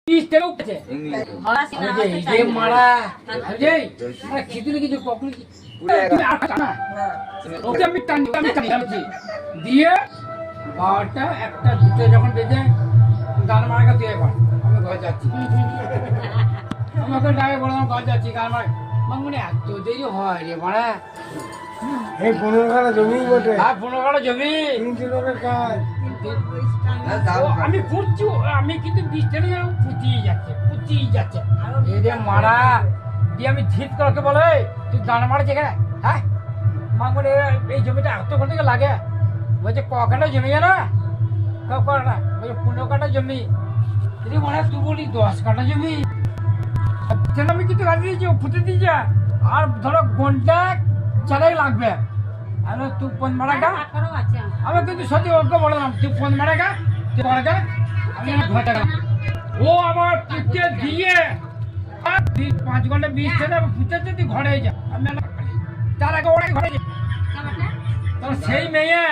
দিয়ে 12টা 1টা 2টা যখন বেজে গান মারা তুই এবার আমি ঘর যাচ্ছি। আমাকে ডাকে বললাম ঘর যাচ্ছি গান মারা মানে এত দেরি হয় রে মারা। এই 15 কাঠা জমি বটে। আর 15 কাঠা জমি 3 লোকের কাজ। আমি ফুটছি, আমি কিন্তু বৃষ্টি ফুটিয়ে যাচ্ছে এদের মারা দিয়ে আমি ধিত করকে বলে তুই গান মারা যেখানে হ্যাঁ মাঙ্গলে এই জমিটা এত ঘন্টা থেকে লাগে বলছে ক কাঠা জমি জানা কটা বলছে 15 কাঠা জমি যদি মানে তুই বলি 10 কাঠা জমি আমি কিন্তু গাড়ি দিয়েছি ফুটে দিয়েছি আর ধরো ঘন্টা চালাই লাগবে। আর তুই ফোন মারাগা আমি কিন্তু সত্যি ওকে বললাম তুই ফোন মারাগা তুই মারাগা আমি ঘর টাকা ও আমার পুঁতে দিয়ে 5 ঘন্টা 20 ছেলে পুঁতেছে তুই ঘরে যা আমি তার আগে ওরা ঘরে যা সেই মেয়ে